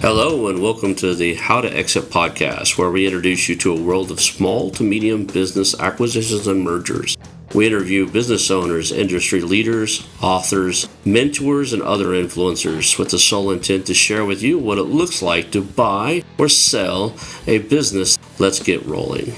Hello, and welcome to the How to Exit podcast, where we introduce you to a world of small to medium business acquisitions and mergers. We interview business owners, industry leaders, authors, mentors, and other influencers with the sole intent to share with you what it looks like to buy or sell a business. Let's get rolling.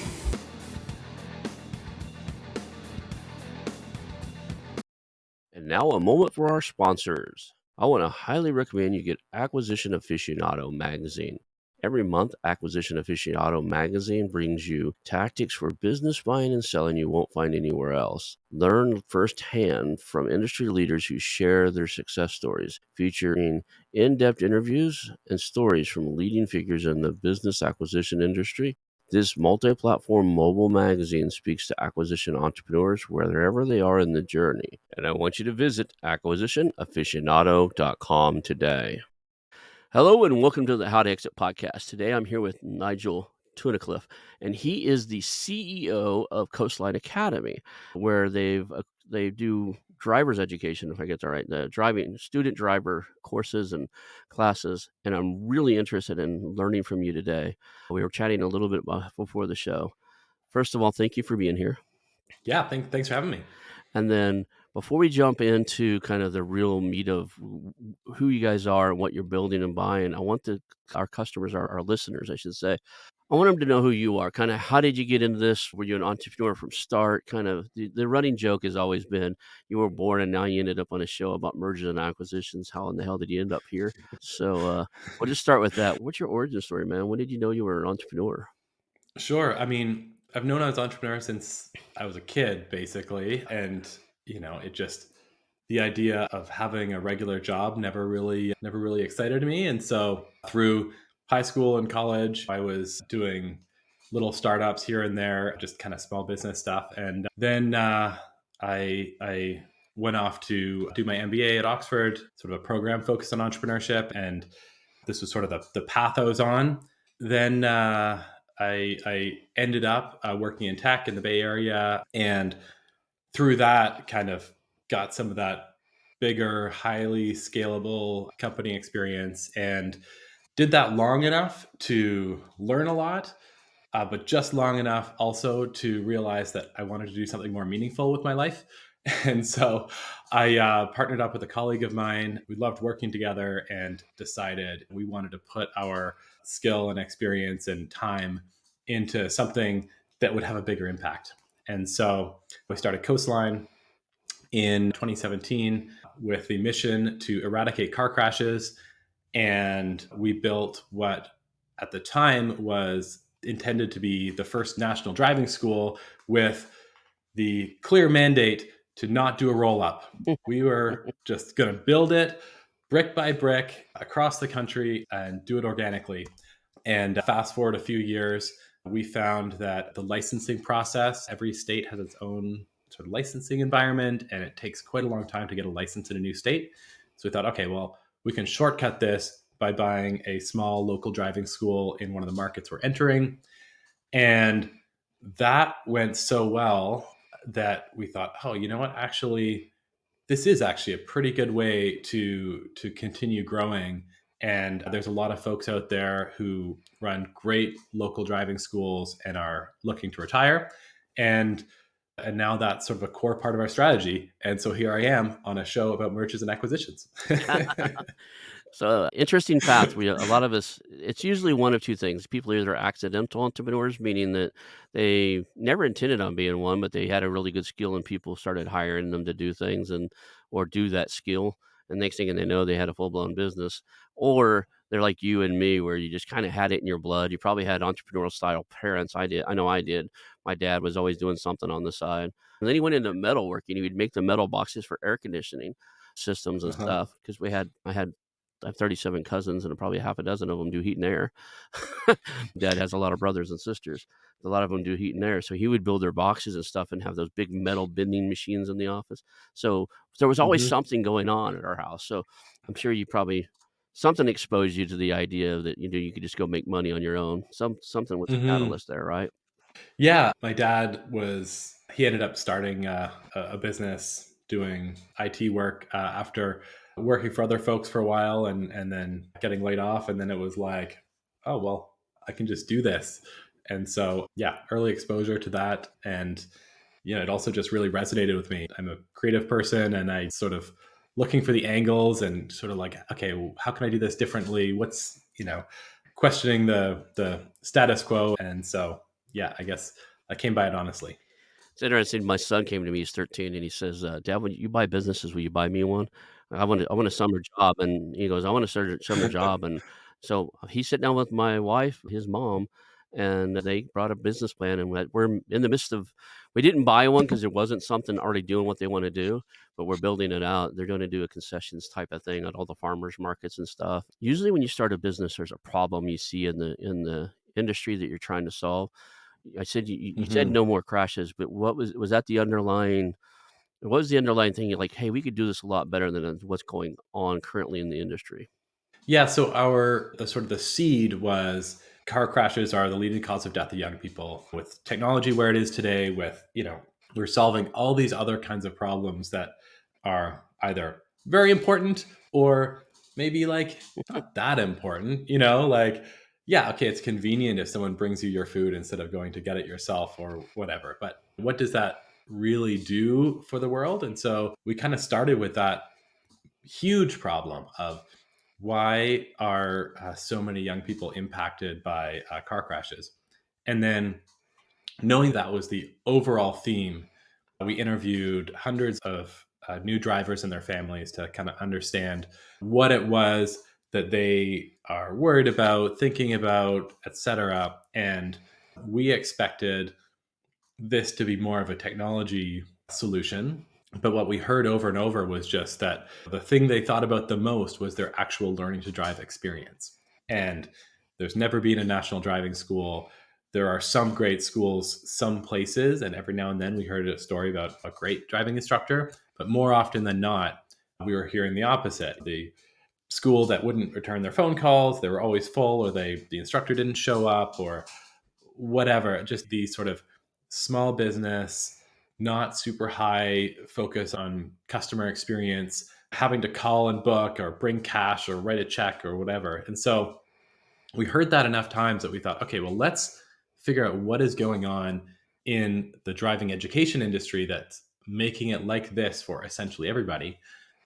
And now a moment for our sponsors. I want to highly recommend you get Acquisition Aficionado magazine. Every month, Acquisition Aficionado magazine brings you tactics for business buying and selling you won't find anywhere else. Learn firsthand from industry leaders who share their success stories, featuring in-depth interviews and stories from leading figures in the business acquisition industry. This multi-platform mobile magazine speaks to acquisition entrepreneurs wherever they are in the journey. And I want you to visit acquisitionaficionado.com today. Hello and welcome to the How to Exit podcast. Today I'm here with Nigel Tunnacliffe, and he is the CEO of Coastline Academy, where they do driver's education, if I get that right, the student driver courses and classes. And I'm really interested in learning from you today. We were chatting a little bit before the show. First of all, thank you for being here. Yeah, thanks for having me. And then before we jump into kind of the real meat of who you guys are and what you're building and buying, I want our customers, our listeners, I should say, I want them to know who you are. Kind of how did you get into this? Were you an entrepreneur from start? Kind of the running joke has always been you were born and now you ended up on a show about mergers and acquisitions. How in the hell did you end up here? So we'll just start with that. What's your origin story, man? When did you know you were an entrepreneur? Sure. I mean, I've known I was an entrepreneur since I was a kid, basically. And, the idea of having a regular job never really excited me. And so through high school and college, I was doing little startups here and there, just kind of small business stuff. And then I went off to do my MBA at Oxford, sort of a program focused on entrepreneurship. And this was sort of the path I was on. Then I ended up working in tech in the Bay Area, and through that kind of got some of that bigger, highly scalable company experience, and did that long enough to learn a lot, but just long enough also to realize that I wanted to do something more meaningful with my life. And so I partnered up with a colleague of mine. We loved working together and decided we wanted to put our skill and experience and time into something that would have a bigger impact. And so we started Coastline in 2017 with the mission to eradicate car crashes. And we built what at the time was intended to be the first national driving school with the clear mandate to not do a roll up. We were just going to build it brick by brick across the country and do it organically. And fast forward a few years, we found that the licensing process, every state has its own sort of licensing environment, and it takes quite a long time to get a license in a new state. So we thought, okay, well, we can shortcut this by buying a small local driving school in one of the markets we're entering. And that went so well that we thought, oh, you know what? Actually, this is actually a pretty good way to continue growing. And there's a lot of folks out there who run great local driving schools and are looking to retire. And now that's sort of a core part of our strategy. And so here I am on a show about mergers and acquisitions. So interesting path. A lot of us, it's usually one of two things. People either are accidental entrepreneurs, meaning that they never intended on being one, but they had a really good skill and people started hiring them to do things or do that skill. And next thing they know, they had a full blown business. Or they're like you and me, where you just kind of had it in your blood. You probably had entrepreneurial style parents. I did. I know I did. My dad was always doing something on the side. And then he went into metalworking. He would make the metal boxes for air conditioning systems and stuff because I have 37 cousins and probably half a dozen of them do heat and air. Dad has a lot of brothers and sisters. A lot of them do heat and air. So he would build their boxes and stuff and have those big metal bending machines in the office. So there was always something going on at our house. So I'm sure something exposed you to the idea that you could just go make money on your own. Something was a catalyst there, right? Yeah, my dad he ended up starting a business doing IT work after working for other folks for a while, and then getting laid off. And then it was like, oh, well, I can just do this. And so, yeah, early exposure to that. And yeah, it also just really resonated with me. I'm a creative person, and I sort of looking for the angles and sort of like, okay, well, how can I do this differently? What's, questioning the status quo. And so, yeah, I guess I came by it honestly. It's interesting. My son came to me, he's 13, and he says, "Dad, when you buy businesses, will you buy me one? I want a summer job." And he goes, "I want a summer job." And so he sat down with my wife, his mom, and they brought a business plan. And we're in the midst of, we didn't buy one because there wasn't something already doing what they want to do, but we're building it out. They're going to do a concessions type of thing at all the farmers markets and stuff. Usually, when you start a business, there's a problem you see in the industry that you're trying to solve. I said you said Mhm. no more crashes, but was that the underlying, what was the underlying thing? You're like, "Hey, we could do this a lot better than what's going on currently in the industry." Yeah, so our the sort of the seed was car crashes are the leading cause of death of young people. With technology where it is today, with we're solving all these other kinds of problems that are either very important or maybe like not that important. Like yeah, okay, it's convenient if someone brings you your food instead of going to get it yourself or whatever. But what does that really do for the world? And so we kind of started with that huge problem of why are so many young people impacted by car crashes? And then knowing that was the overall theme, we interviewed hundreds of new drivers and their families to kind of understand what it was that they are worried about, thinking about, etc. And we expected this to be more of a technology solution. But what we heard over and over was just that the thing they thought about the most was their actual learning to drive experience. And there's never been a national driving school. There are some great schools, some places, and every now and then we heard a story about a great driving instructor. But more often than not, we were hearing the opposite. The school that wouldn't return their phone calls, they were always full, or the instructor didn't show up, or whatever, just the sort of small business, not super high focus on customer experience, having to call and book or bring cash or write a check or whatever. And so we heard that enough times that we thought, okay, well, let's figure out what is going on in the driving education industry that's making it like this for essentially everybody.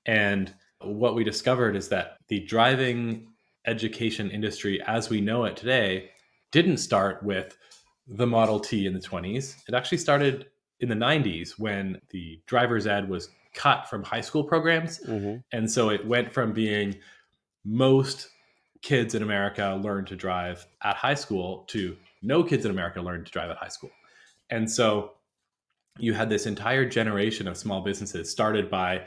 And what we discovered is that the driving education industry as we know it today didn't start with the Model T in the 20s. It actually started in the 90s when the driver's ed was cut from high school programs. Mhm. And so it went from being most kids in America learn to drive at high school to no kids in America learn to drive at high school. And so you had this entire generation of small businesses started by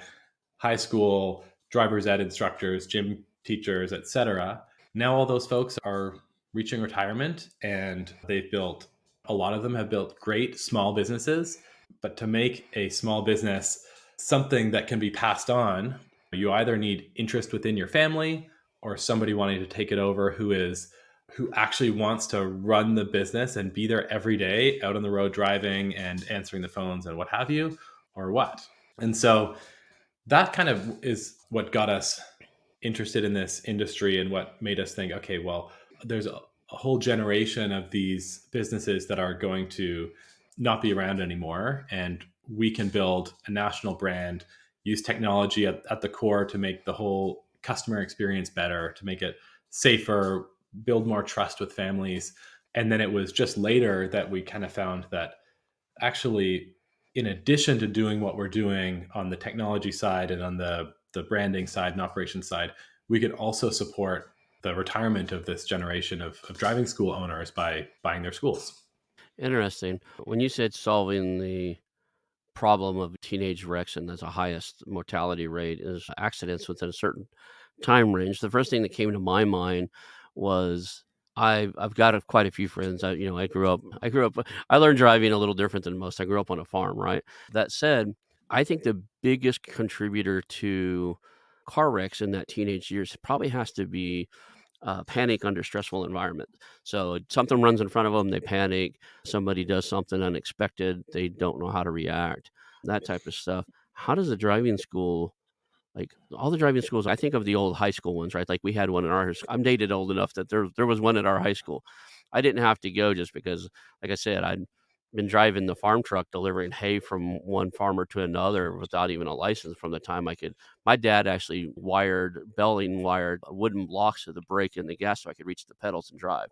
high school driver's ed instructors, gym teachers, etc. Now all those folks are reaching retirement, and they've built, a lot of them have built great small businesses. But to make a small business something that can be passed on, you either need interest within your family or somebody wanting to take it over who actually wants to run the business and be there every day out on the road driving and answering the phones and what have you, or what. And so that kind of is what got us interested in this industry and what made us think, okay, well, there's a whole generation of these businesses that are going to not be around anymore. And we can build a national brand, use technology at the core to make the whole customer experience better, to make it safer, build more trust with families. And then it was just later that we kind of found that actually, in addition to doing what we're doing on the technology side and on the branding side and operations side, we could also support the retirement of this generation of driving school owners by buying their schools. Interesting. When you said solving the problem of teenage wrecks, and that's the highest mortality rate is accidents within a certain time range, the first thing that came to my mind was, I've got quite a few friends. I grew up. I learned driving a little different than most. I grew up on a farm, right? That said, I think the biggest contributor to car wrecks in that teenage years probably has to be panic under stressful environment. So something runs in front of them, they panic. Somebody does something unexpected, they don't know how to react. That type of stuff. how does a driving school like, all the driving schools, I think of the old high school ones, right? Like, we had one in our I'm dated old enough that there was one at our high school. I didn't have to go just because, like I said, I'd been driving the farm truck delivering hay from one farmer to another without even a license from the time I could my dad actually Belling wired wooden blocks to the brake and the gas so I could reach the pedals and drive.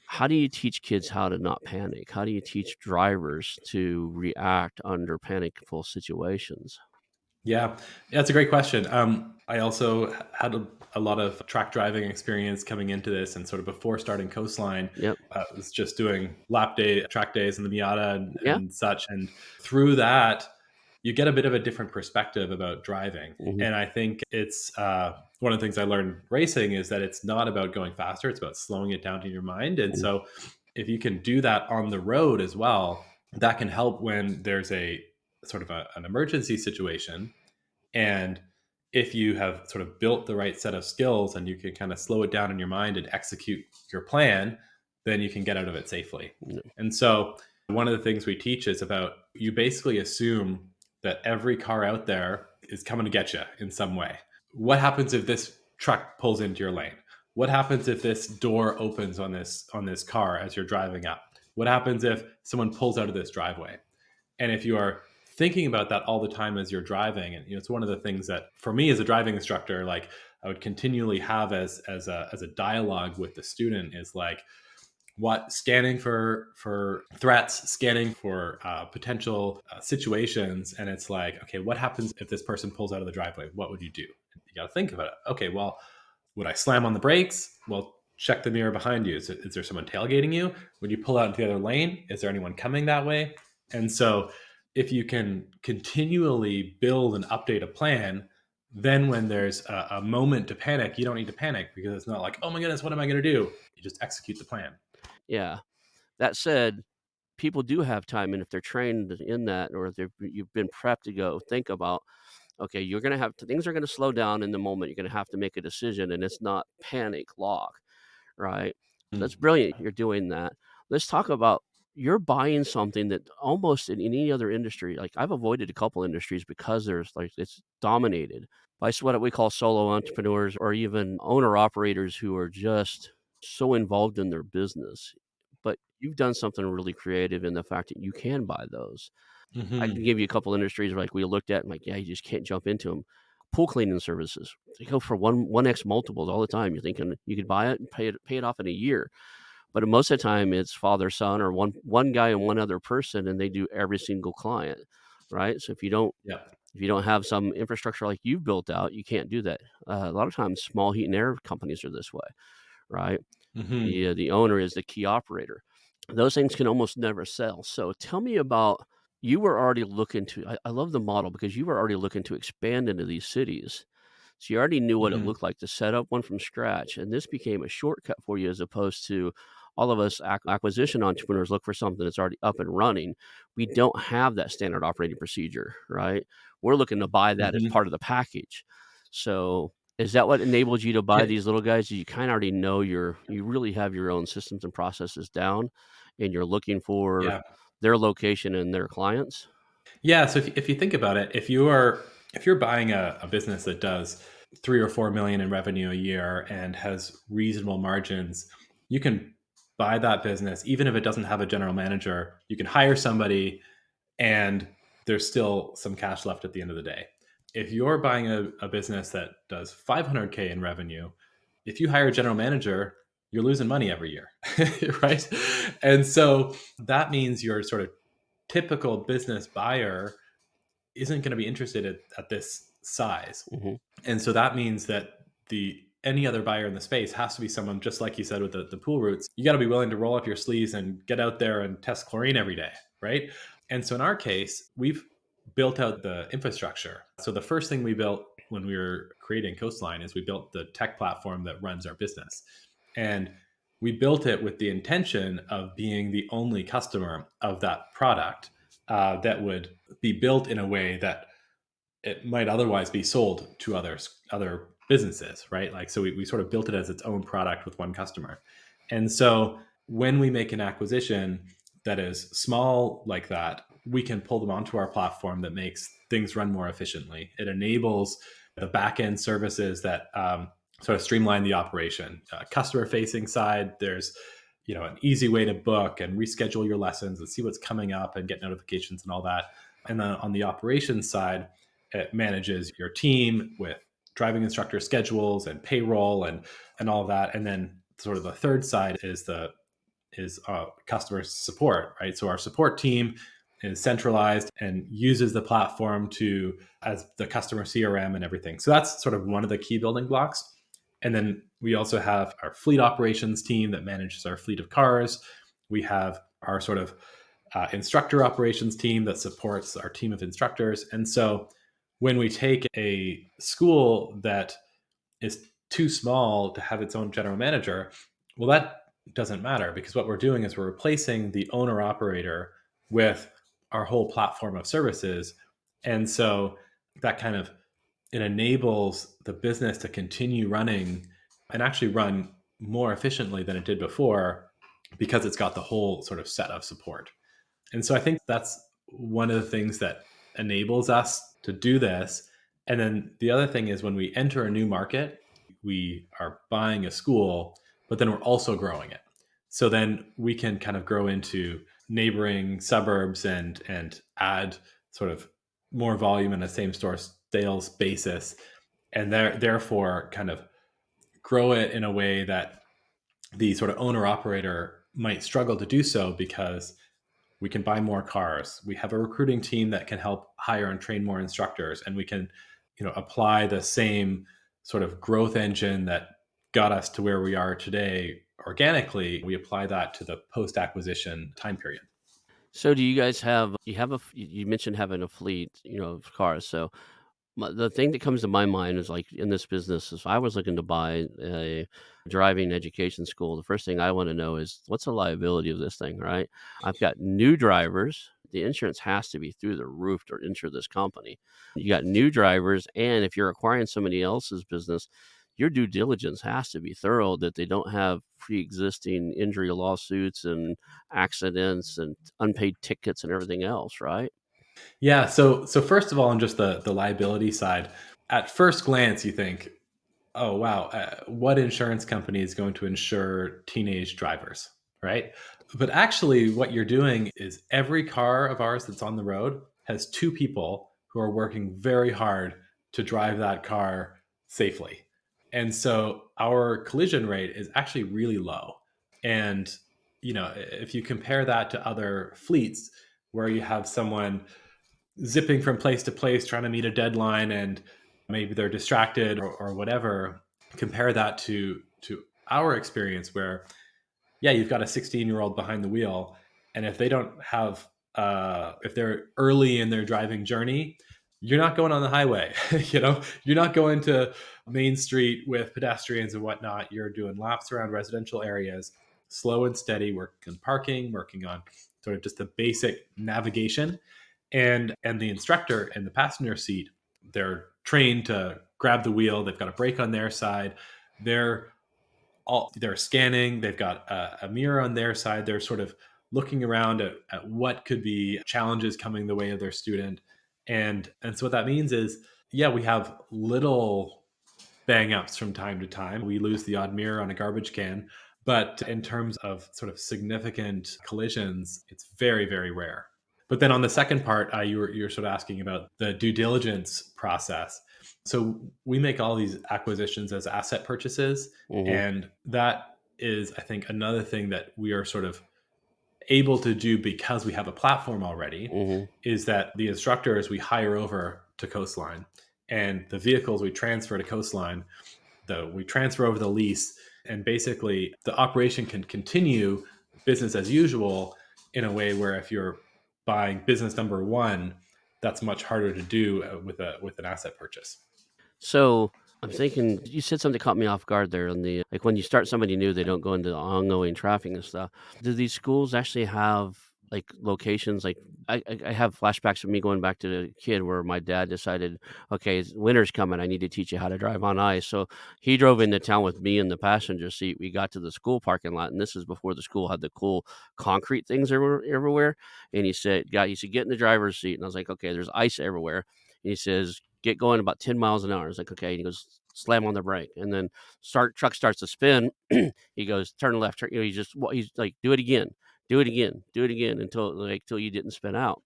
How do you teach kids how to not panic? How do you teach drivers to react under panicful situations? Yeah, that's a great question. I also had a lot of track driving experience coming into this, and sort of before starting Coastline, Yep. I was just doing lap day track days in the Miata Yeah. and such. And through that, you get a bit of a different perspective about driving. Mhm. And I think it's one of the things I learned racing is that it's not about going faster; it's about slowing it down in your mind. And Mhm. so, if you can do that on the road as well, that can help when there's a sort of an emergency situation. And if you have sort of built the right set of skills and you can kind of slow it down in your mind and execute your plan, then you can get out of it safely. Yeah. And so, one of the things we teach is about you basically assume that every car out there is coming to get you in some way. What happens if this truck pulls into your lane? What happens if this door opens on this car as you're driving up? What happens if someone pulls out of this driveway? And if you are thinking about that all the time as you're driving, and it's one of the things that for me as a driving instructor, like I would continually have as a dialogue with the student is like what scanning for threats, scanning for potential situations, and it's like, okay, what happens if this person pulls out of the driveway? What would you do? You got to think about it. Okay, well, would I slam on the brakes? Well, check the mirror behind you. Is there someone tailgating you? Would you pull out into the other lane? Is there anyone coming that way? And so, if you can continually build and update a plan, then when there's a moment to panic, you don't need to panic because it's not like, oh my goodness, what am I going to do? You just execute the plan. Yeah. That said, people do have time, and if they're trained in that, or if you've been prepped to go think about, okay, you're gonna have to things are gonna slow down in the moment. You're gonna have to make a decision, and it's not panic lock, right? Mm. That's brilliant. You're doing that. Let's talk about you're buying something that almost in any other industry, like I've avoided a couple industries because there's like it's dominated by what we call solo entrepreneurs or even owner operators who are just so involved in their business. But you've done something really creative in the fact that you can buy those. I can Hmm. give you a couple industries like we looked at and like, yeah, you just can't jump into them. Pool cleaning services. They go for 1x multiples all the time. You're thinking you could buy it and pay it off in a year. But most of the time it's father, son, or one guy and one other person, and they do every single client. Right. So Yeah. if you don't have some infrastructure like you've built out, you can't do that. A lot of times small heat and air companies are this way, right? Hmm. The owner is the key operator. Those things can almost never sell. So tell me about you were already looking to I love the model because you were already looking to expand into these cities. So you already knew what it Hmm. looked like to set up one from scratch. And this became a shortcut for you as opposed to all of us acquisition entrepreneurs look for something that's already up and running. We don't have that standard operating procedure, right? We're looking to buy that as Hmm. part of the package. So is that what enabled you to buy Yeah. these little guys? You kinda already know you really have your own systems and processes down, and you're looking for Yeah. their location and their clients? Yeah, so if you think about it, if you're buying a business that does 3 or 4 million in revenue a year and has reasonable margins, you can buy that business even if it doesn't have a general manager. You can hire somebody, and there's still some cash left at the end of the day. If you're buying a business that does 500K in revenue, if you hire a general manager, you're losing money every year, right? And so that means your sort of typical business buyer isn't going to be interested at this size. Mhm. And so that means that the any other buyer in the space has to be someone just like you said with the pool routes. You got to be willing to roll up your sleeves and get out there and test chlorine every day, right? And so in our case, we've built out the infrastructure. So the first thing we built when we were creating Coastline is we built the tech platform that runs our business. And we built it with the intention of being the only customer of that product that would be built in a way that it might otherwise be sold to other businesses, right? Like so we sort of built it as its own product with one customer. And so when we make an acquisition that is small like that, we can pull them onto our platform that makes things run more efficiently. It enables the back end services that sort of streamline the operation. Customer facing side, there's an easy way to book and reschedule your lessons and see what's coming up and get notifications and all that. And then on the operations side, it manages your team with driving instructor schedules and payroll and all of that. And then sort of the third side is customer support, right? So our support team is centralized and uses the platform to as the customer CRM and everything. So that's sort of one of the key building blocks. And then we also have our fleet operations team that manages our fleet of cars. We have our sort of instructor operations team that supports our team of instructors. And so when we take a school that is too small to have its own general manager, well, that doesn't matter because what we're doing is we're replacing the owner operator with our whole platform of services. And so that kind of it enables the business to continue running and actually run more efficiently than it did before because it's got the whole sort of set of support. And so I think that's one of the things that enables us to do this. And then the other thing is when we enter a new market, we are buying a school, but then we're also growing it. So then we can kind of grow into neighboring suburbs and add sort of more volume in a same store sales basis and therefore kind of grow it in a way that the sort of owner operator might struggle to do so because we can buy more cars. We have a recruiting team that can help hire and train more instructors, and we can, apply the same sort of growth engine that got us to where we are today organically. We apply that to the post acquisition time period. So do you guys have you mentioned having a fleet, of cars. So the thing that comes to my mind is like in this business, if I was looking to buy a driving education school, the first thing I want to know is what's the liability of this thing, right? I've got new drivers. The insurance has to be through the roof to insure this company. You got new drivers, and if you're acquiring somebody else's business, your due diligence has to be thorough that they don't have pre-existing injury lawsuits and accidents and unpaid tickets and everything else, right? Yeah. So first of all, on just the liability side, at first glance, you think, oh wow, what insurance company is going to insure teenage drivers, right? But actually, what you're doing is every car of ours that's on the road has two people who are working very hard to drive that car safely. And so our collision rate is actually really low. And if you compare that to other fleets where you have someone zipping from place to place trying to meet a deadline and maybe they're distracted or whatever, compare that to our experience where yeah, you've got a 16-year-old behind the wheel, and if they don't have if they're early in their driving journey, you're not going on the highway. You're not going to Main Street with pedestrians and whatnot. You're doing laps around residential areas, slow and steady, working on parking, working on sort of just the basic navigation. And the instructor in the passenger seat, they're trained to grab the wheel. They've got a brake on their side. They're they're scanning. They've got a mirror on their side. They're sort of looking around at what could be challenges coming the way of their student. And so what that means is, yeah, we have little bang ups from time to time. We lose the odd mirror on a garbage can, but in terms of sort of significant collisions, it's very, very rare. But then on the second part, you're sort of asking about the due diligence process. So we make all these acquisitions as asset purchases, Hmm. and that is, I think, another thing that we are sort of able to do because we have a platform already. Hmm. Is that the instructors we hire over to Coastline, and the vehicles we transfer to Coastline, we transfer over the lease, and basically the operation can continue business as usual in a way where if you're buying business number one, that's much harder to do with an asset purchase. So I'm thinking you said something caught me off guard there on the like when you start somebody new, they don't go into ongoing traffic and stuff. Do these schools actually have like locations? Like I have flashbacks of me going back to the kid where my dad decided, okay, winter's coming. I need to teach you how to drive on ice. So he drove into town with me in the passenger seat. We got to the school parking lot, and this is before the school had the cool concrete things everywhere. And he said, "He said, get in the driver's seat." And I was like, "Okay, there's ice everywhere." he says, "Get going about 10 miles an hour." It's like, "Okay." And he goes, "Slam on the brake." And then truck starts to spin. He goes, "Turn left." He's like, "Do it again. Do it again. Do it again till you didn't spin out."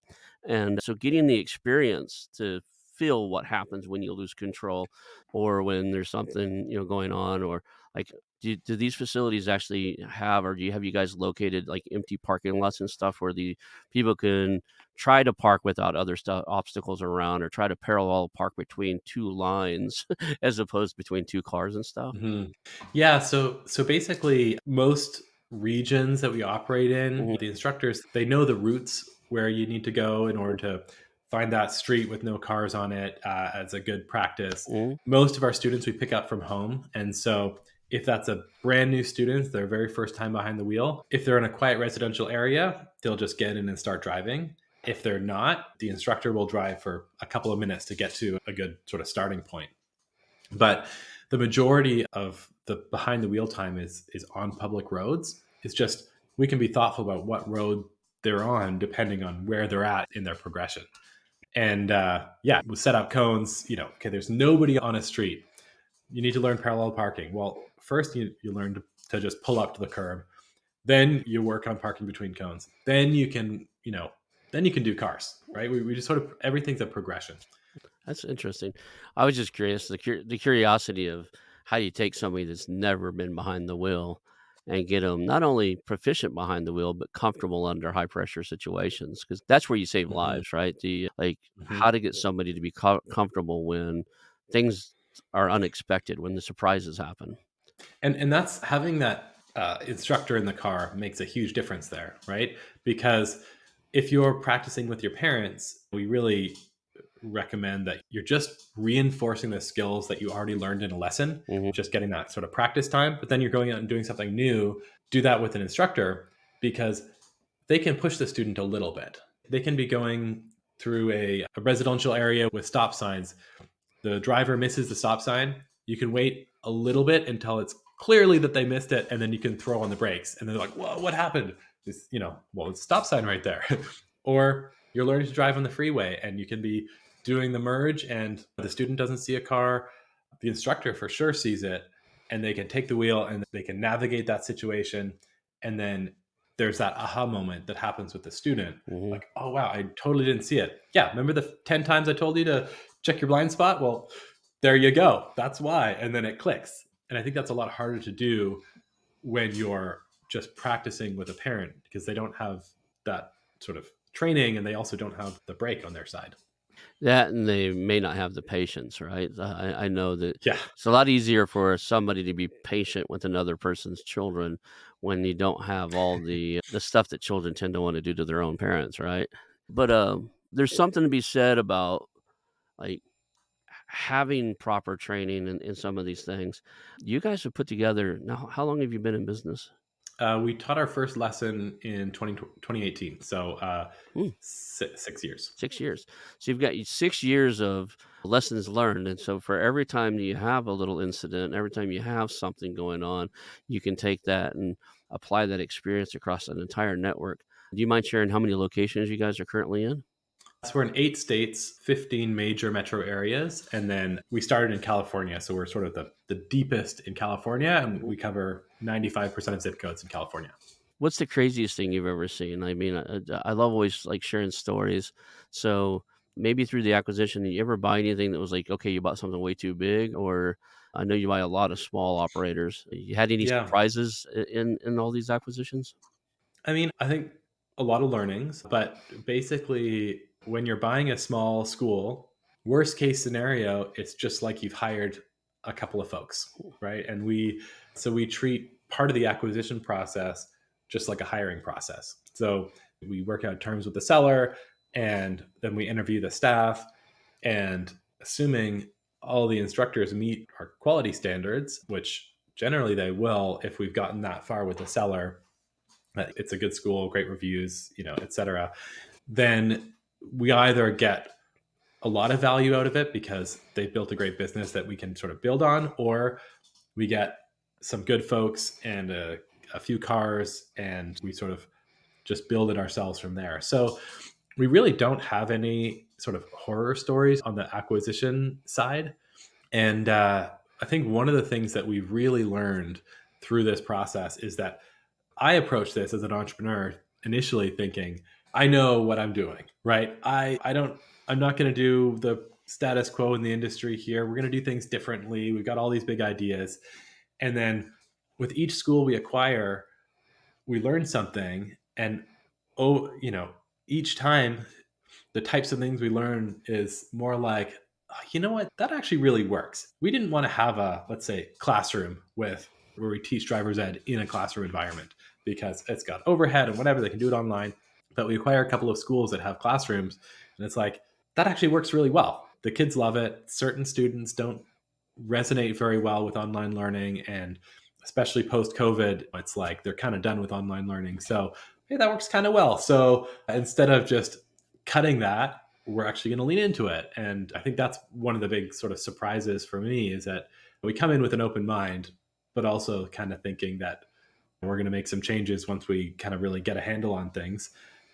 And so getting the experience to feel what happens when you lose control or when there's something, going on, or like, do these facilities actually have, or have you guys located like empty parking lots and stuff where the people can try to park without other stuff obstacles around, or try to parallel park between two lines as opposed between two cars and stuff? Mhm. Yeah, so basically most regions that we operate in, Mhm, the instructors, they know the routes where you need to go in order to find that street with no cars on it, as a good practice. mhm. Most of our students we pick up from home, and so if that's a brand new student, their very first time behind the wheel, if they're in a quiet residential area, they'll just get in and start driving. If they're not, the instructor will drive for a couple of minutes to get to a good sort of starting point. But the majority of the behind the wheel time is on public roads. It's just we can be thoughtful about what road they're on depending on where they're at in their progression. And yeah, we set up cones. Okay, there's nobody on a street. You need to learn parallel parking. Well, first you learn to just pull up to the curb. Then you work on parking between cones. Then you can do cars, right? We just sort of everything's a progression. That's interesting. I was just curious, the curiosity of how you take somebody that's never been behind the wheel and get them not only proficient behind the wheel, but comfortable under high pressure situations, because that's where you save Hmm. lives, right? Like, Hmm. how to get somebody to be comfortable when things are unexpected, when the surprises happen. And that's having that instructor in the car makes a huge difference there, right? Because if you're practicing with your parents, we really recommend that you're just reinforcing the skills that you already learned in a lesson, Mhm, just getting that sort of practice time. But then you're going out and doing something new. Do that with an instructor because they can push the student a little bit. They can be going through a residential area with stop signs. The driver misses the stop sign, you can wait a little bit until it's clearly that they missed it, and then you can throw on the brakes. And they're like, "Whoa, what happened?" Well, it's a stop sign right there. Or you're learning to drive on the freeway, and you can be doing the merge, and the student doesn't see a car. The instructor for sure sees it, and they can take the wheel and they can navigate that situation. And then there's that aha moment that happens with the student, mhm. like, "Oh wow, I totally didn't see it. Yeah, remember the 10 times I told you to check your blind spot? Well, there you go. That's why." And then it clicks. And I think that's a lot harder to do when you're just practicing with a parent because they don't have that sort of training and they also don't have the break on their side. That, and they may not have the patience, right? I know that Yeah. it's a lot easier for somebody to be patient with another person's children when you don't have all the stuff that children tend to wanna do to their own parents, right? But, there's something to be said about, like, having proper training in some of these things. You guys have put together, now how long have you been in business? We taught our first lesson in 2018. So Hmm. 6 years. 6 years. So you've got 6 years of lessons learned, and so for every time that you have a little incident, every time you have something going on, you can take that and apply that experience across an entire network. Do you mind sharing how many locations you guys are currently in? So we're in 8 states, 15 major metro areas. And then we started in California. So we're sort of the deepest in California, and Mhm. we cover 95% of zip codes in California. What's the craziest thing you've ever seen? I mean, I love always, like, sharing stories. So, maybe through the acquisition, did you ever buy anything that was like, okay, you bought something way too big? Or I know you buy a lot of small operators. You had any Yeah. surprises in all these acquisitions? I mean, I think a lot of learnings, but basically, when you're buying a small school, worst case scenario, it's just like you've hired a couple of folks, right? So we treat part of the acquisition process just like a hiring process. So we work out terms with the seller, and then we interview the staff, and assuming all the instructors meet our quality standards, which generally they will if we've gotten that far with the seller, it's a good school, great reviews, etc. Then we either get a lot of value out of it because they've built a great business that we can sort of build on, or we get some good folks and a few cars, and we sort of just build it ourselves from there. So We really don't have any sort of horror stories on the acquisition side. And I think one of the things that we really learned through this process is that I approach this as an entrepreneur initially thinking, I know what I'm doing, right? I'm not going to do the status quo in the industry here. We're going to do things differently. We've got all these big ideas. And then with each school we acquire, we learn something and oh, each time the types of things we learn is more like, "Oh, you know what? That actually really works." We didn't want to have a, let's say, classroom with where we teach driver's ed in a classroom environment because it's got overhead and whatever. They can do it online. But we acquire a couple of schools that have classrooms, and it's like that actually works really well. The kids love it. Certain students don't resonate very well with online learning, and especially post COVID, it's like they're kind of done with online learning. So, hey, that works kind of well. So, instead of just cutting that, we're actually going to lean into it. And I think that's one of the big sort of surprises for me is that we come in with an open mind, but also kind of thinking that we're going to make some changes once we kind of really get a handle on things.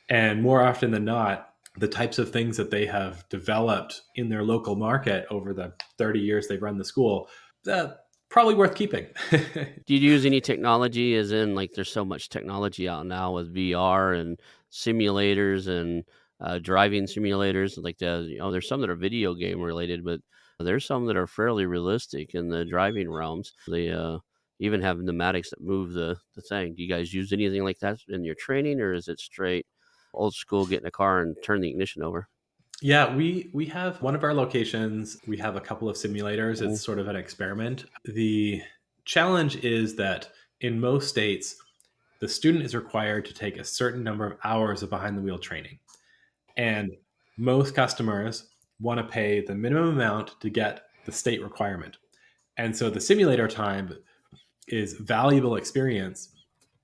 And more often than not, the types of things that they have developed in their local market over the 30 years they've run the school, probably worth keeping. Do you use any technology as in, like, there's so much technology out now with VR and simulators and, driving simulators, like, there's some that are video game related, but there's some that are fairly realistic in the driving realms. They, even have pneumatics that move the thing. Do you guys use anything like that in your training, or is it straight old school, get in a car and turn the ignition over? Yeah, we have one of our locations, we have a couple of simulators. Mhm. It's sort of an experiment. The challenge is that in most states, the student is required to take a certain number of hours of behind the wheel training. And most customers want to pay the minimum amount to get the state requirement. And so the simulator time is valuable experience,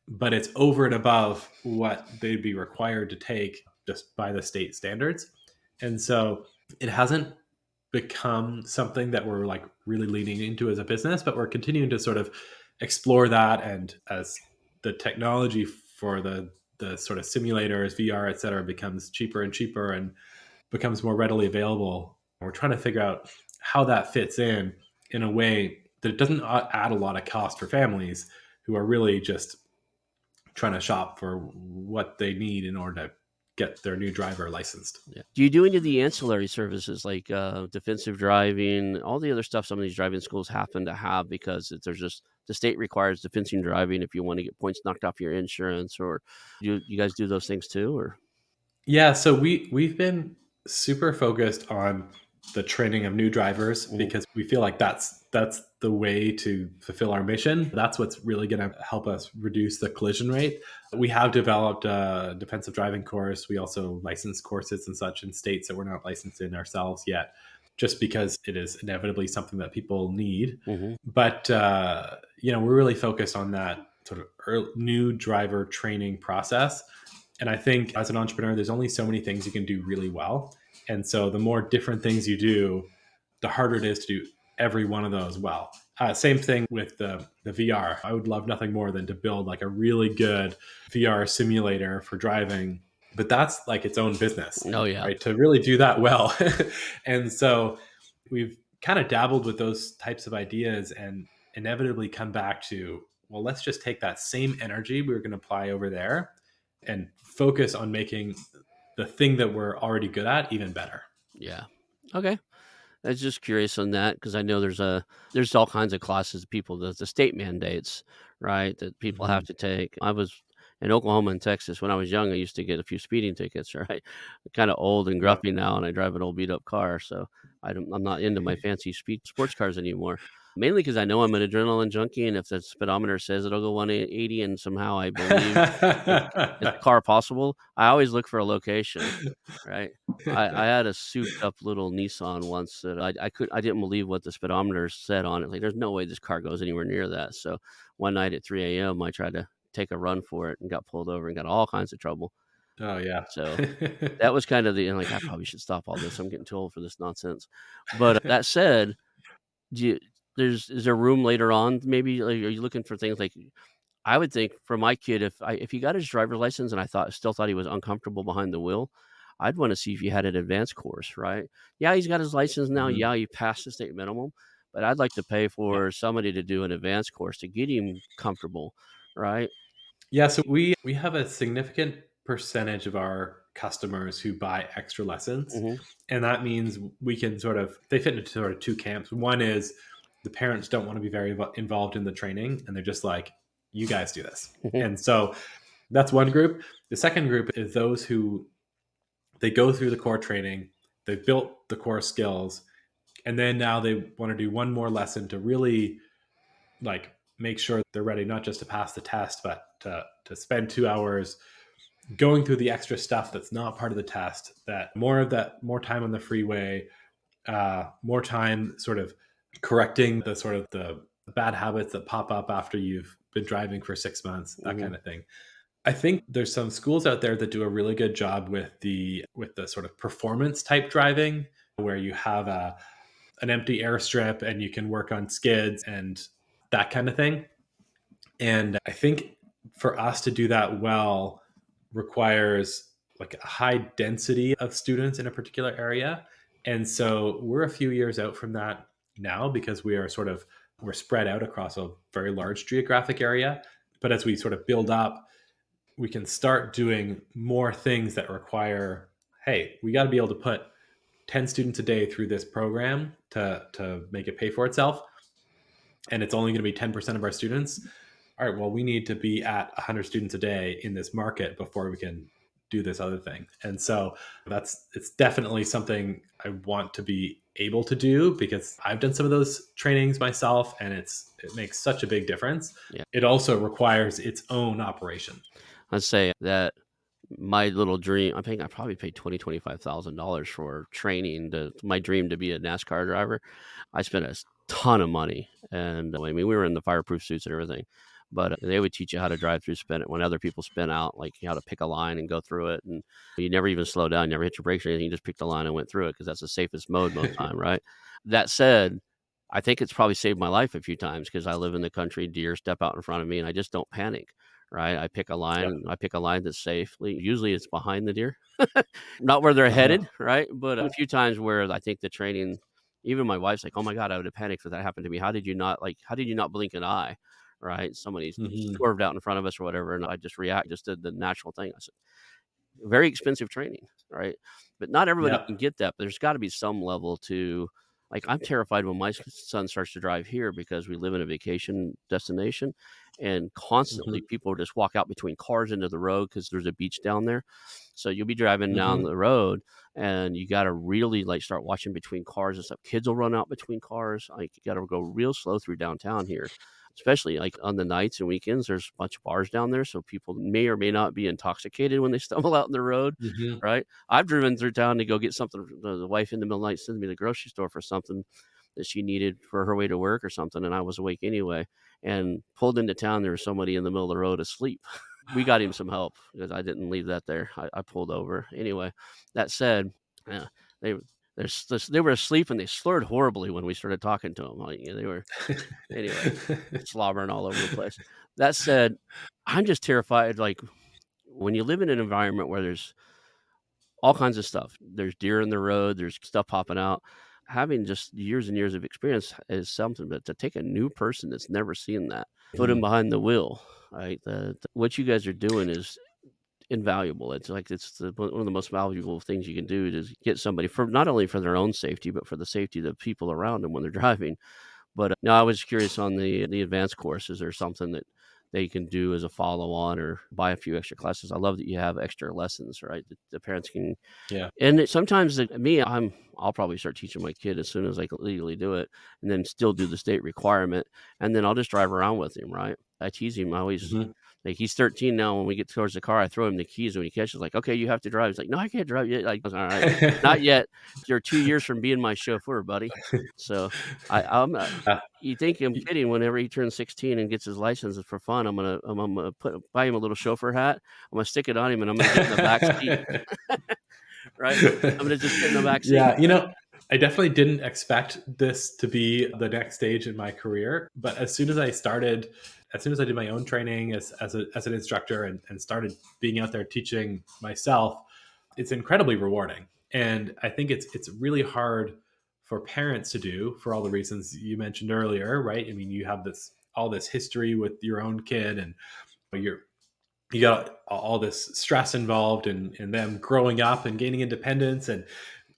but it's over and above what they'd be required to take just by the state standards. And so it hasn't become something that we're like really leaning into as a business, but we're continuing to sort of explore that. And as the technology for the sort of simulators, VR, et cetera, becomes cheaper and cheaper and becomes more readily available, we're trying to figure out how that fits in a way that it doesn't add a lot of cost for families who are really just trying to shop for what they need in order to get their new driver licensed. Yeah. Do you do any of the ancillary services like, defensive driving, all the other stuff some of these driving schools happen to have because there's just the state requires defensive driving if you want to get points knocked off your insurance, or you guys do those things too, or? Yeah, so we've been super focused on the training of new drivers Mhm, because we feel like that's the way to fulfill our mission. That's what's really going to help us reduce the collision rate. We have developed a defensive driving course. We also license courses and such in states that we're not licensed in ourselves yet, just because it is inevitably something that people need. mhm. But we're really focused on that sort of new driver training process. And I think as an entrepreneur, there's only so many things you can do really well. And so the more different things you do, the harder it is to do every one of those well. Same thing with the VR. I would love nothing more than to build like a really good VR simulator for driving, but that's like its own business, Oh, yeah. right? To really do that well. And so we've kind of dabbled with those types of ideas and inevitably come back to, well, let's just take that same energy we were going to apply over there and focus on making the thing that we're already good at even better. Yeah. Okay. I was just curious on that because I know there's all kinds of classes people the state mandates, right, that people have Mhm. to take. I was in Oklahoma and Texas when I was young. I used to get a few speeding tickets, right? I'm kind of old and Yep. grumpy now, and I drive an old beat up car, so I'm not into my fancy speed sports cars anymore. Mainly because I know I'm an adrenaline junkie, and if the speedometer says it'll go 180, and somehow I believe it's it's a car possible, I always look for a location, right? I had a souped up little Nissan once that I didn't believe what the speedometer said on it, like, there's no way this car goes anywhere near that, so one night at 3 a.m., I tried to take a run for it and got pulled over and got all kinds of trouble, Oh, yeah. so that was kind of the like, "I probably should stop all this, I'm getting too old for this nonsense," but that said, do you is there room later on maybe, like, are you looking for things like I would think for my kid, if he got his driver's license and I still thought he was uncomfortable behind the wheel, I'd want to see if you had an advanced course, right? Yeah, he's got his license now. Mhm. Yeah, he passed the state minimum, but I'd like to pay Yeah. for somebody to do an advanced course to get him comfortable, right? Yeah, so we have a significant percentage of our customers who buy extra lessons, Mhm. and that means we can sort of they fit into sort of 2 camps. One is the parents don't wanna be very involved in the training, and they're just like, "You guys do this." And so that's one group. The second group is those who they go through the core training, they've built the core skills, and then now they wanna do one more lesson to really, like, make sure they're ready not just to pass the test, but to spend 2 hours going through the extra stuff that's not part of the test, that more time on the freeway, more time sort of correcting the sort of the bad habits that pop up after you've been driving for 6 months, that Mhm. kind of thing. I think there's some schools out there that do a really good job with the sort of performance type driving, where you have an empty airstrip and you can work on skids and that kind of thing. And I think for us to do that well requires like a high density of students in a particular area. And so we're a few years out from that now because we're spread out across a very large geographic area. But as we sort of build up, we can start doing more things that require, hey, we got to be able to put 10 students a day through this program to make it pay for itself, and it's only going to be 10% of our students. All right, well, we need to be at 100 students a day in this market before we can do this other thing. And so it's definitely something I want to be able to do because I've done some of those trainings myself, and it makes such a big difference. Yeah. It also requires its own operation. I'd say that my little dream, I think I probably paid $25,000 for training to my dream to be a NASCAR driver. I spent a ton of money, and I mean, we were in the fireproof suits and everything, but they would teach you how to drive through spin it when other people spin out, like how to pick a line and go through it, and you never even slow down, never hit your brakes or anything. You just picked a line and went through it because that's the safest mode most time, right? That said, I think it's probably saved my life a few times because I live in the country, deer step out in front of me, and I just don't panic. Right, Yep. I pick a line that's safely. Usually, it's behind the deer, not where they're Uh-huh. headed, right? But a few times where I think the training, even my wife's like, "Oh my god, I would have panicked if that happened to me. How did you not blink an eye?" Right? Somebody Hmm. swerved out in front of us or whatever, and I just react, just did the natural thing. I said, very expensive training, right? But not everybody Yep. can get that. But there's got to be some level to, like, I'm terrified when my son starts to drive here because we live in a vacation destination, and constantly Hmm. people just walk out between cars into the road because there's a beach down there. So you'll be driving down Hmm. the road, and you got to really like start watching between cars and stuff. Kids will run out between cars. Like, you got to go real slow through downtown here, especially like on the nights and weekends. There's a bunch of bars down there, so people may or may not be intoxicated when they stumble out in the road, Hmm. right? I've driven through town to go get something. The wife in the middle of the night sent me to the grocery store for something that she needed for her way to work or something, and I was awake anyway. And pulled into town, there was somebody in the middle of the road asleep. We got him some help because I didn't leave that there. I pulled over anyway. That said, yeah, they they were asleep and they slurred horribly when we started talking to them. Like, they were anyway, slobbering all over the place. That said, I'm just terrified, like, when you live in an environment where there's all kinds of stuff, there's deer in the road, there's stuff popping out. Having just years and years of experience is something, but to take a new person that's never seen that, put Hmm. them behind the wheel, right? What you guys are doing is invaluable. It's like it's one of the most valuable things you can do is get somebody for not only for their own safety, but for the safety of the people around them when they're driving. But, no, I was curious on the advanced courses or something that they can do as a follow-on or buy a few extra classes. I love that you have extra lessons, right? The parents can, Yeah. and sometimes I'll probably start teaching my kid as soon as I can legally do it, and then still do the state requirement, and then I'll just drive around with him, right? I tease him. I always Hmm. like, he's 13 now. When we get towards the car, I throw him the keys. When he catches, like, "Okay, you have to drive." He's like, "No, I can't drive yet." Like, "All right, not yet. You're 2 years from being my chauffeur, buddy." So I'm not. Uh, You think I'm y- kidding? Whenever he turns 16 and gets his license for fun, I'm gonna buy him a little chauffeur hat. I'm gonna stick it on him, and I'm gonna get in the back seat, right? I'm gonna just sit in the back seat. Yeah, I definitely didn't expect this to be the next stage in my career, but as soon as I did my own training as an instructor and started being out there teaching myself, it's incredibly rewarding. And I think it's really hard for parents to do for all the reasons you mentioned earlier, right? I mean, you have this all this history with your own kid, and you're you got all this stress involved in them growing up and gaining independence, and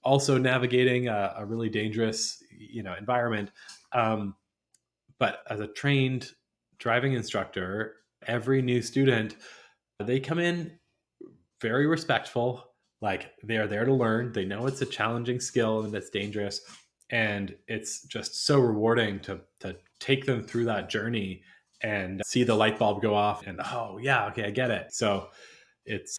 also navigating a really dangerous environment. Um, but as a trained driving instructor, every new student, they come in very respectful. Like, they are there to learn. They know it's a challenging skill and it's dangerous. And it's just so rewarding to take them through that journey and see the light bulb go off and, oh, yeah, okay, I get it. So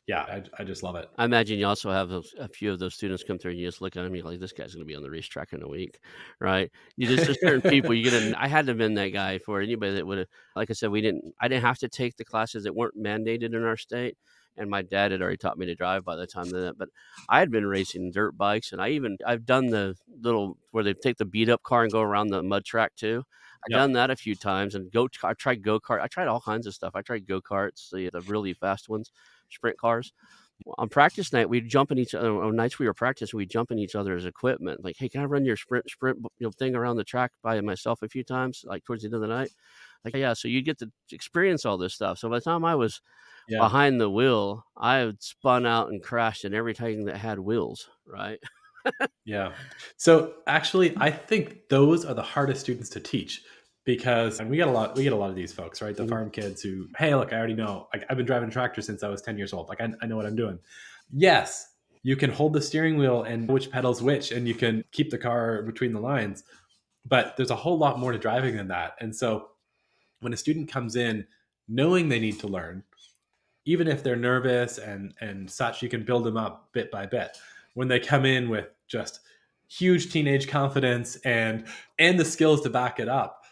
yeah, I just love it. I imagine you also have a few of those students come through and you just look at them, you're like, "This guy's gonna be on the racetrack in a week," right? You just there's certain people you get in I had to have been that guy for anybody that would've like I said, I didn't have to take the classes that weren't mandated in our state, and my dad had already taught me to drive by the time of that, but I had been racing dirt bikes, and I've done the little where they take the beat up car and go around the mud track too. I've done Yep. that a few times, and I tried go-kart. I tried all kinds of stuff. I tried go-karts, the really fast ones, sprint cars. Well, on practice night, we'd jump in each other on nights we were practicing, we'd jump in each other's equipment. Like, "Hey, can I run your sprint, thing around the track by myself a few times, like, towards the end of the night?" Like, yeah, so you get to experience all this stuff. So by the time I was Yeah. behind the wheel, I had spun out and crashed in everything that had wheels, right? Yeah. So actually, I think those are the hardest students to teach, because, and we get a lot of these folks, right? The Mhm. farm kids who, hey, look, I already know. Like, I've been driving a tractor since I was 10 years old. Like, I know what I'm doing. Yes, you can hold the steering wheel and which pedals which, and you can keep the car between the lines. But there's a whole lot more to driving than that. And so when a student comes in knowing they need to learn, even if they're nervous and such, you can build them up bit by bit. When they come in with just huge teenage confidence and the skills to back it up,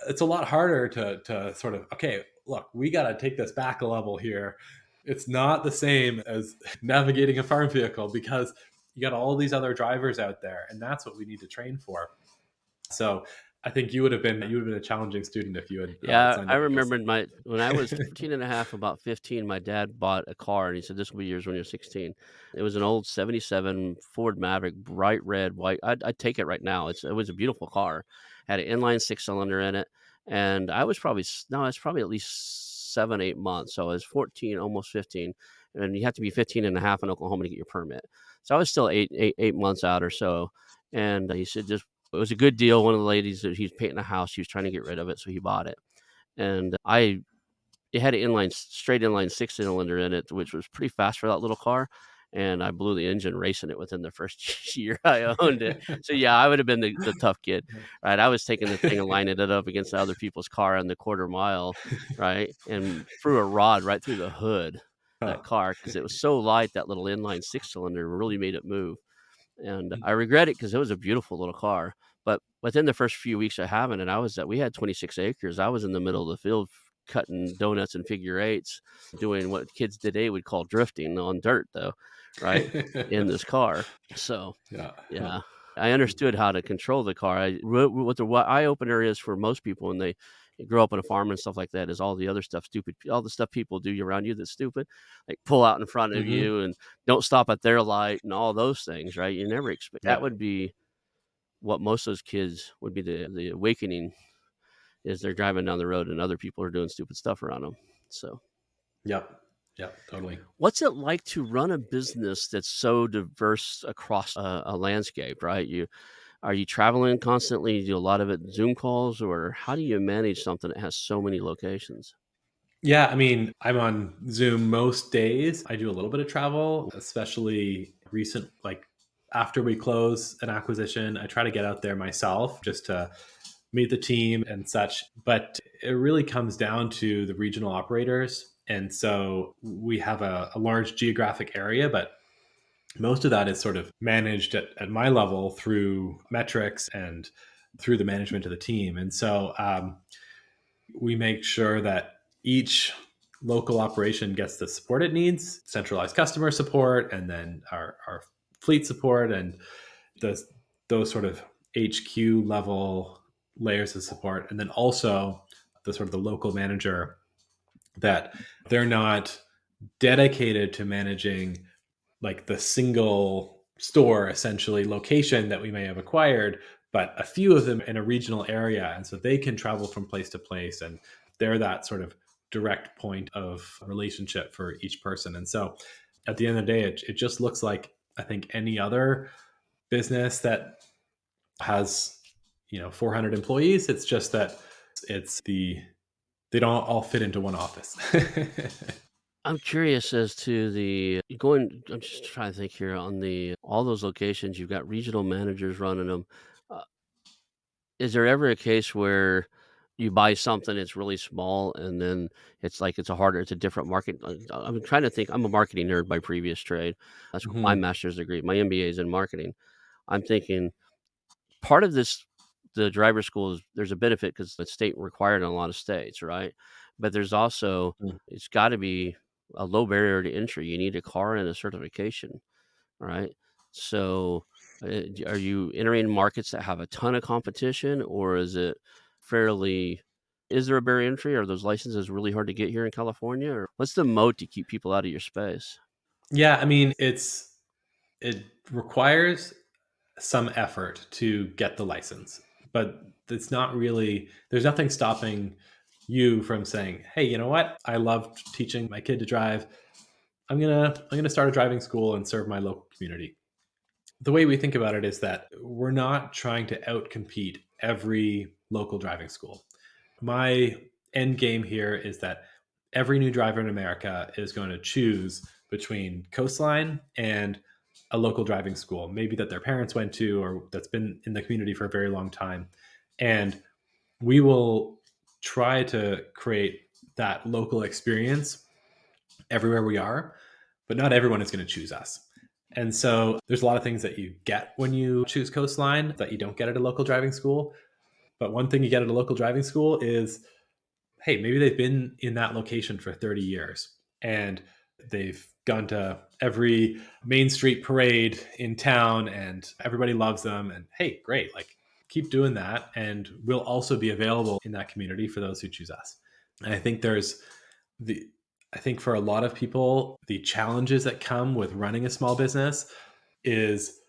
it's a lot harder to sort of, okay, look, we got to take this back a level here. It's not the same as navigating a farm vehicle, because you got all these other drivers out there, and that's what we need to train for. So I think you would have been a challenging student if you had Yeah, signed I up with us. remembered my when I was 14 and a half, about 15, my dad bought a car, and he said, "This will be yours when you're 16." It was an old '77 Ford Maverick, bright red, white. I'd take it right now. It was a beautiful car. Had an inline six-cylinder in it, and I was probably no, I was probably at least 7, 8 months. So I was 14, almost 15, and you have to be 15 and a half in Oklahoma to get your permit. So I was still 8 months out or so, and he said, "Just" it was a good deal. One of the ladies that he's painting a house, she was trying to get rid of it, so he bought it. And I it had an straight inline six-cylinder in it, which was pretty fast for that little car, and I blew the engine racing it within the first year I owned it. So, yeah, I would have been the tough kid, right? I was taking the thing and lining it up against other people's car on the quarter mile, right, and threw a rod right through the hood, that Huh. car, because it was so light, that little inline six-cylinder really made it move. And I regret it because it was a beautiful little car, but within the first few weeks of having it, we had 26 acres. I was in the middle of the field cutting donuts and figure eights, doing what kids today would call drifting on dirt though, right, in this car. So, Yeah. yeah, I understood how to control the car. What eye opener is for most people when they grow up on a farm and stuff like that is all the stuff people do around you that's stupid, like pull out in front of Mhm. you and don't stop at their light and all those things, right? You never expect that Yeah. would be what most of those kids would be the awakening is they're driving down the road and other people are doing stupid stuff around them. So, Yep. Yep, totally. what's it like to run a business that's so diverse across a landscape, right? Are you traveling constantly? You do a lot of it Zoom calls, or how do you manage something that has so many locations? Yeah, I mean, I'm on Zoom most days. I do a little bit of travel, especially after we close an acquisition, I try to get out there myself just to meet the team and such. But it really comes down to the regional operators. And so we have a large geographic area, but most of that is sort of managed at my level through metrics and through the management of the team. And so we make sure that each local operation gets the support it needs, centralized customer support, and then our fleet support, and the, those sort of HQ level layers of support. And then also the sort of the local manager, that they're not dedicated to managing like the single store essentially location that we may have acquired, but a few of them in a regional area. And so they can travel from place to place, and they're that sort of direct point of relationship for each person. And so at the end of the day, it just looks like, I think, any other business that has, 400 employees. It's just that they don't all fit into one office. I'm curious as to the going I'm just trying to think here on the all those locations, you've got regional managers running them. Uh, is there ever a case where you buy something, it's really small, and then it's a different market? I'm trying to think. I'm a marketing nerd by previous trade. That's my Mhm. master's degree. My MBA is in marketing. I'm thinking part of this the driver school is there's a benefit because it's state required in a lot of states, right? But there's also Mm. it's gotta be a low barrier to entry. You need a car and a certification, right? So, are you entering markets that have a ton of competition, or is it fairly is there a barrier to entry? Are those licenses really hard to get here in California, or what's the moat to keep people out of your space? Yeah, I mean, it requires some effort to get the license, but it's not really there's nothing stopping you from saying, "Hey, you know what? I love teaching my kid to drive. I'm gonna start a driving school and serve my local community." The way we think about it is that we're not trying to outcompete every local driving school. My end game here is that every new driver in America is going to choose between Coastline and a local driving school, maybe that their parents went to or that's been in the community for a very long time. And we will try to create that local experience everywhere we are, but not everyone is going to choose us. And so there's a lot of things that you get when you choose Coastline that you don't get at a local driving school. But one thing you get at a local driving school is, hey, maybe they've been in that location for 30 years and they've gone to every Main Street parade in town and everybody loves them. And hey, great, like keep doing that. And we'll also be available in that community for those who choose us. And the, I think for a lot of people, the challenges that come with running a small business is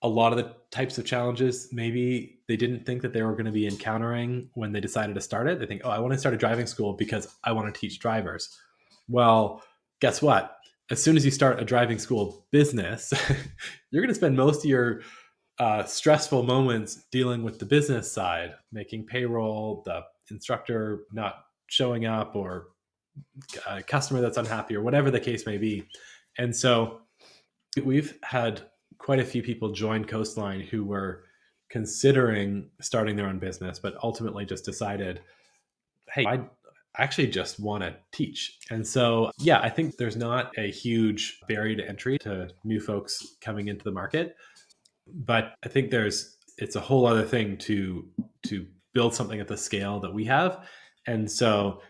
a lot of the types of challenges maybe they didn't think that they were going to be encountering when they decided to start it. They think, oh, I want to start a driving school because I want to teach drivers. Well, guess what? As soon as you start a driving school business, you're going to spend most of your stressful moments dealing with the business side, making payroll, the instructor not showing up, or a customer that's unhappy, or whatever the case may be. And so we've had quite a few people join Coastline who were considering starting their own business, but ultimately just decided, hey, I actually just want to teach. And so, yeah, I think there's not a huge barrier to entry to new folks coming into the market, but I think it's a whole other thing to build something at the scale that we have. And so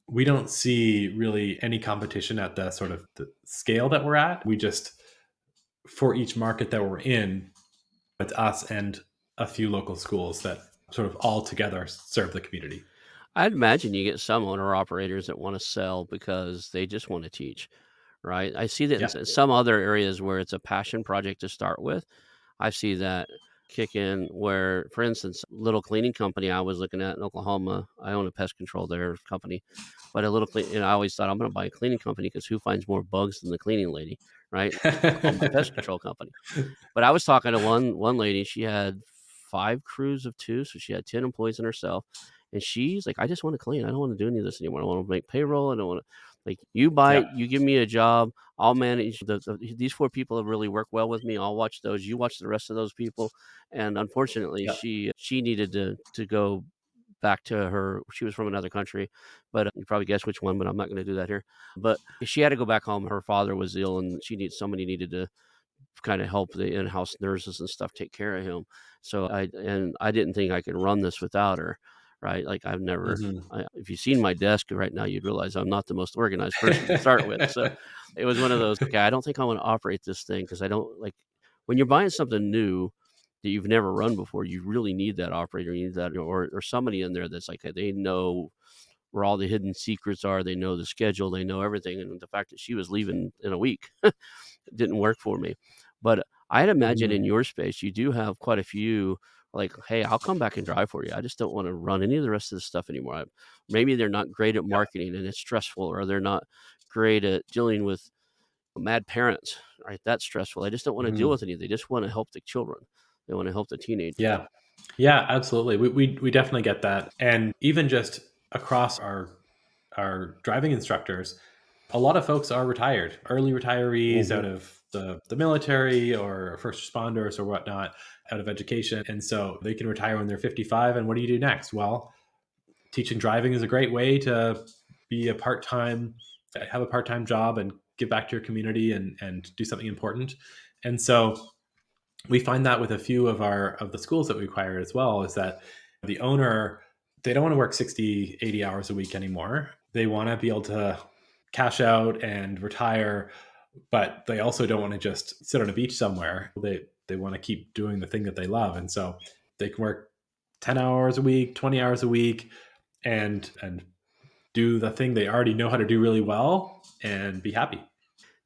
we don't see really any competition at the sort of the scale that we're at. We just for each market that we're in, it's us and a few local schools that sort of all together serve the community. I'd imagine you get some owner operators that wanna sell because they just wanna teach, right? I see that in Yeah. some other areas where it's a passion project to start with. I see that kick in where, for instance, little cleaning company I was looking at in Oklahoma, I own a pest control there company, but a little I always thought I'm gonna buy a cleaning company because who finds more bugs than the cleaning lady, right? I'll call my pest control company. But I was talking to one lady, she had 5 crews of 2, so she had 10 employees and herself, and she's like, "I just wanna clean, I don't wanna do any of this anymore, I wanna make payroll, I don't wanna" like, Yeah. you give me a job, I'll manage these 4 people have really worked well with me, I'll watch those, you watch the rest of those people, and unfortunately, Yeah. she needed to go back to her she was from another country, but, you probably guessed which one, but I'm not gonna do that here, but she had to go back home, her father was ill, and somebody needed to kinda help the in-house nurses and stuff take care of him. So I didn't think I could run this without her, right? Like, I've never Mhm. if you've seen my desk right now, you'd realize I'm not the most organized person to start with. So, it was one of those, "Okay, I don't think I wanna operate this thing because I don't" like, when you're buying something new that you've never run before, you really need that operator, you need that or somebody in there that's like, they know where all the hidden secrets are, they know the schedule, they know everything, and the fact that she was leaving in a week It didn't work for me. But I'd imagine in Mhm. your space, you do have quite a few like, "Hey, I'll come back and drive for you. I just don't wanna run any of the rest of this stuff anymore." Maybe they're not great at Yeah. marketing and it's stressful, or they're not great at dealing with mad parents, right? That's stressful. They just don't wanna deal Mhm. with any. They just wanna help the children. They wanna help the teenagers. Yeah. Yeah, absolutely. We definitely get that. And even just across our driving instructors, a lot of folks are retired, early retirees Mhm. out of the military or first responders or whatnot, out of education. And so they can retire when they're 55. And what do you do next? Well, teaching driving is a great way to be a part-time, have a part-time job and give back to your community and do something important. And so we find that with a few of the schools that we acquire as well, is that the owner, they don't want to work 60, 80 hours a week anymore. They want to be able to cash out and retire, but they also don't want to just sit on a beach somewhere. They want to keep doing the thing that they love. And so they can work 10 hours a week, 20 hours a week, and do the thing they already know how to do really well and be happy.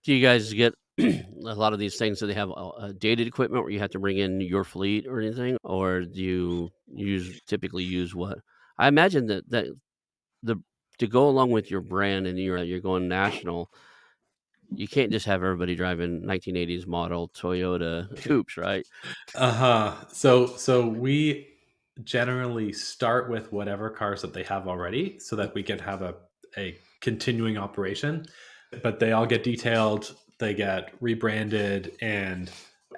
Do you guys get a lot of these things, do they have, dated equipment where you have to bring in your fleet or anything? Or do you typically use what? I imagine that the to go along with your brand and you're going national, you can't just have everybody driving 1980s model Toyota coupes, right? Uh-huh. So we generally start with whatever cars that they have already so that we can have a continuing operation, but they all get detailed, they get rebranded, and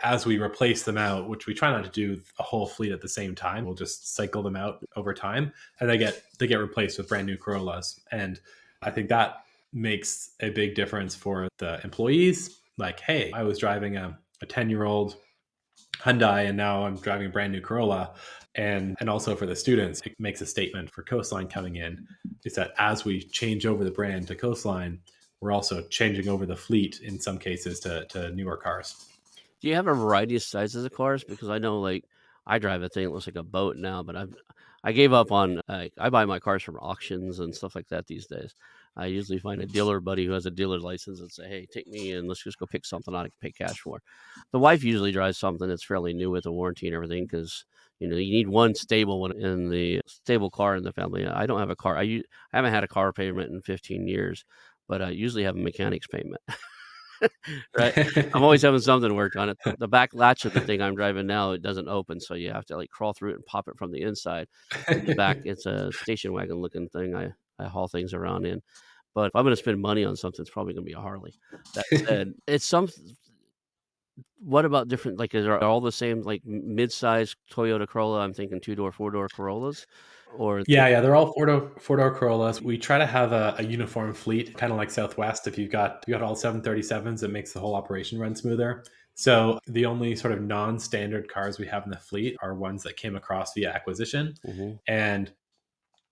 as we replace them out, which we try not to do a whole fleet at the same time, we'll just cycle them out over time, and they get replaced with brand new Corollas. And I think that makes a big difference for the employees. Like, hey, I was driving a 10-year-old Hyundai, and now I'm driving a brand new Corolla. And also for the students, it makes a statement for Coastline coming in, is that as we change over the brand to Coastline, we're also changing over the fleet in some cases to newer cars. Do you have a variety of sizes of cars? Because I know, like, I drive a thing that looks like a boat now, but I gave up on, I buy my cars from auctions and stuff like that these days. I usually find a dealer buddy who has a dealer license and say, "Hey, take me and let's just go pick something out I can pay cash for." The wife usually drives something that's fairly new with a warranty and everything because, you need one stable one in the stable car in the family. I don't have a car. I haven't had a car payment in 15 years, but I usually have a mechanic's payment. Right? I'm always having something worked on it. The back latch of the thing I'm driving now, it doesn't open, so you have to, like, crawl through it and pop it from the inside. In the back, it's a station wagon looking thing I haul things around in. But if I'm gonna spend money on something, it's probably gonna be a Harley. That said, it's some what about different like, is are all the same, like, mid-size Toyota Corolla, I'm thinking two-door, four-door Corollas? Or Yeah, yeah, they're all four-door Corollas. We try to have a uniform fleet, kinda like Southwest. If you got all 737s, it makes the whole operation run smoother. So, the only sort of non-standard cars we have in the fleet are ones that came across via acquisition, mhm. and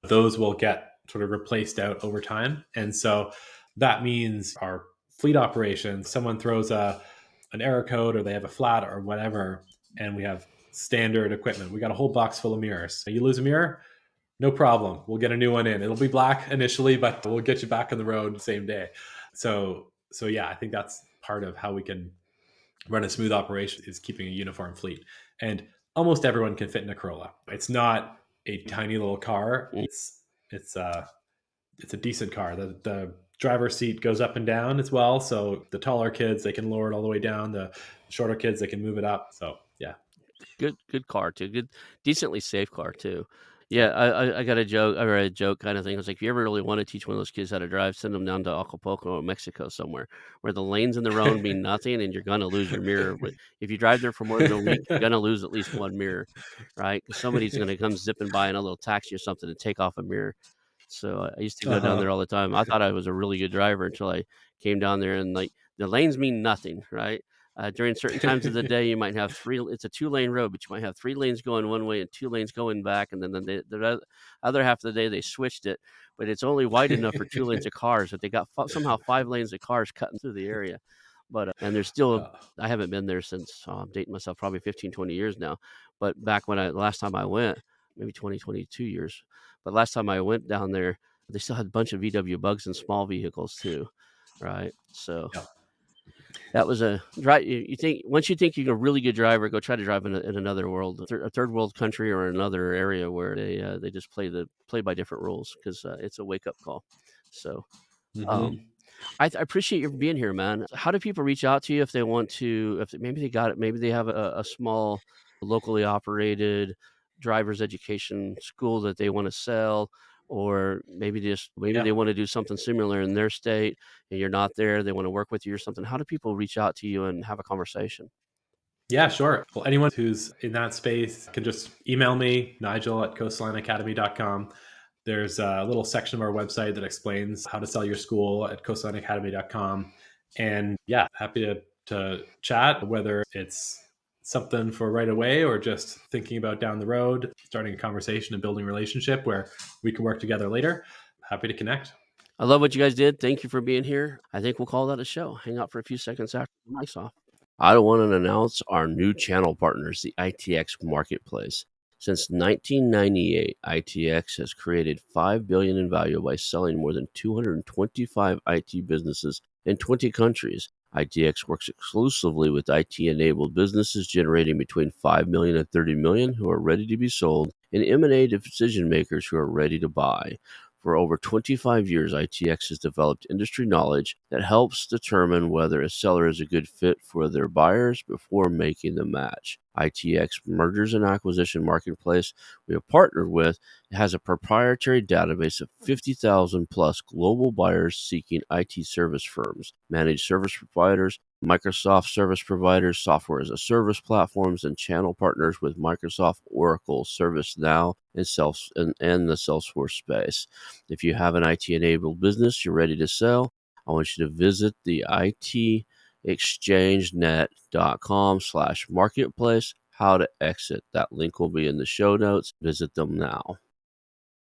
those will get sort of replaced out over time. And so that means our fleet operations, someone throws an error code or they have a flat or whatever, and we have standard equipment. We got a whole box full of mirrors. You lose a mirror, no problem. We'll get a new one in. It'll be black initially, but we'll get you back on the road the same day. So yeah, I think that's part of how we can run a smooth operation is keeping a uniform fleet. And almost everyone can fit in a Corolla. It's not a tiny little car. Mm. It's it's a decent car. The driver's seat goes up and down as well. So the taller kids they can lower it all the way down. The shorter kids they can move it up. So yeah. Good car too, good decently safe car too. Yeah, I got a joke or a joke kinda thing. I was like, "If you ever really wanna teach one of those kids how to drive, send them down to Acapulco or Mexico somewhere where the lanes in the road mean nothing and you're gonna lose your mirror. But if you drive there for more than a week, you're gonna lose at least one mirror, right? Because somebody's gonna come zipping by in a little taxi or something and take off a mirror." So, I used to go down there Uh-huh. all the time. I thought I was a really good driver until I came down there and, like, the lanes mean nothing, right? During certain times of the day, you might have 3 it's a two-lane road, but you might have 3 lanes going one way and 2 lanes going back, and then other half of the day, they switched it, but it's only wide enough for 2 lanes of cars, but they got somehow 5 lanes of cars cutting through the area. But, and there's still Uh, I haven't been there since, I'm dating myself, probably 15, 20 years now, but back when the last time I went, maybe 20, 22 years, but last time I went down there, they still had a bunch of VW Bugs and small vehicles too, right? So yeah. That was a drive. You think once you think you're a really good driver, go try to drive in another world, a third world country or another area where they just play by different rules because it's a wake up call. So um, Hmm. I appreciate you being here, man. How do people reach out to you if they want to? If maybe they got it, maybe they have a small, locally operated driver's education school that they want to sell, or maybe Yeah. they want to do something similar in their state, and you're not there. They want to work with you or something. How do people reach out to you and have a conversation? Yeah, sure. Well, anyone who's in that space can just email me, Nigel at coastlineacademy.com. There's a little section of our website that explains how to sell your school at coastlineacademy.com. And yeah, happy to chat, whether it's something for right away or just thinking about down the road, starting a conversation and building a relationship where we can work together later. Happy to connect. I love what you guys did. Thank you for being here. I think we'll call that a show. Hang out for a few seconds after the mic's off. I want to announce our new channel partners, the ITX Marketplace. Since 1998, ITX has created $5 billion in value by selling more than 225 IT businesses in 20 countries. ITX works exclusively with IT-enabled businesses generating between 5 million and 30 million who are ready to be sold, and M&A decision makers who are ready to buy. For over 25 years, ITX has developed industry knowledge that helps determine whether a seller is a good fit for their buyers before making the match. ITX Mergers and Acquisition Marketplace we have partnered with has a proprietary database of 50,000 plus global buyers seeking IT service firms, managed service providers, Microsoft service providers, software as a service platforms, and channel partners with Microsoft, Oracle, ServiceNow, and the Salesforce space. If you have an IT enabled business you're ready to sell, I want you to visit the itexchangenet.com/marketplace. How to exit. That link will be in the show notes. Visit them now.